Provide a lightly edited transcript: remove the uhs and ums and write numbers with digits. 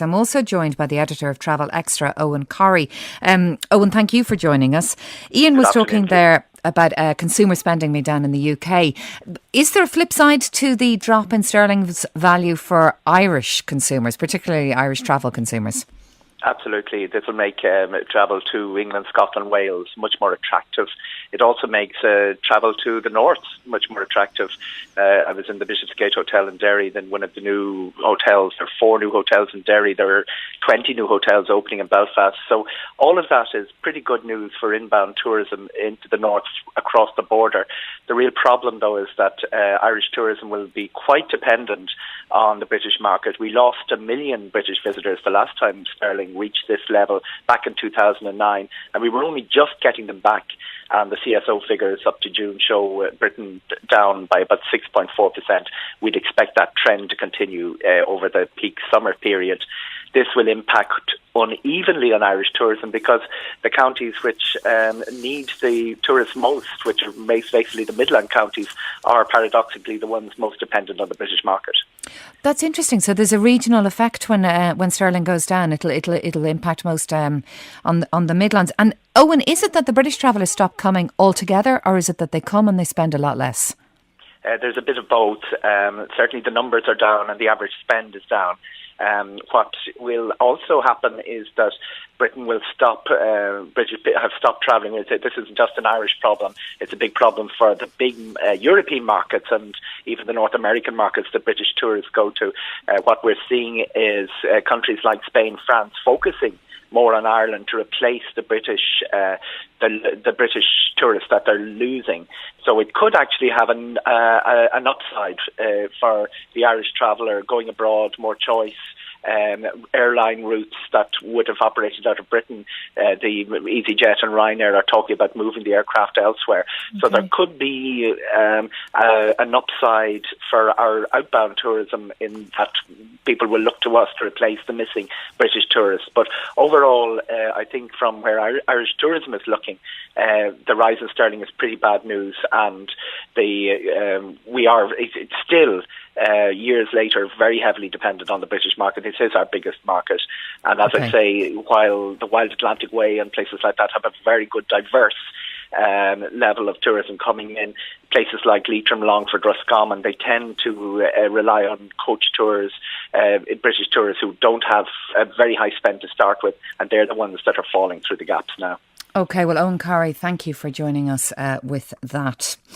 I'm also joined by the editor of Travel Extra, Eoghan Corry. Eoghan, thank you for joining us. Ian was talking there about consumer spending being down in the UK. Is there a flip side to the drop in sterling's value for Irish consumers, particularly Irish travel consumers? Absolutely. This will make travel to England, Scotland, Wales much more attractive. It also makes travel to the north much more attractive. I was in the Bishopsgate Hotel in Derry, then one of the new hotels. There are 4 new hotels in Derry. There are 20 new hotels opening in Belfast. So all of that is pretty good news for inbound tourism into the north across the border. The real problem, though, is that Irish tourism will be quite dependent on the British market. We lost 1 million British visitors the last time sterling reached this level back in 2009, and we were only just getting them back. And the CSO figures up to June show Britain down by about 6.4%. We'd expect that trend to continue over the peak summer period. This will impact unevenly on Irish tourism because the counties which need the tourists most, which are basically the Midland counties, are paradoxically the ones most dependent on the British market. That's interesting. So there's a regional effect when sterling goes down. It'll impact most on the Midlands. And Eoghan, is it that the British travellers stop coming altogether, or is it that they come and they spend a lot less? There's a bit of both. Certainly the numbers are down and the average spend is down. What will also happen is that Britain will have stopped travelling. This isn't just an Irish problem. It's a big problem for the big European markets and even the North American markets that British tourists go to. What we're seeing is countries like Spain, France focusing more on Ireland to replace the British tourists that they're losing. So it could actually have an upside for the Irish traveller going abroad, more choice. Airline routes that would have operated out of Britain, the EasyJet and Ryanair are talking about moving the aircraft elsewhere. Okay. So there could be an upside for our outbound tourism in that people will look to us to replace the missing British tourists. But overall, I think from where Irish tourism is looking, the rise in sterling is pretty bad news, and it's still years later very heavily dependent on the British market. This is our biggest market, and as I say, while the Wild Atlantic Way and places like that have a very good diverse level of tourism coming in, places like Leitrim, Longford, Roscommon, they tend to rely on coach tours, British tourists who don't have a very high spend to start with, and they're the ones that are falling through the gaps now. Okay, well, Eoghan Corry, thank you for joining us with that.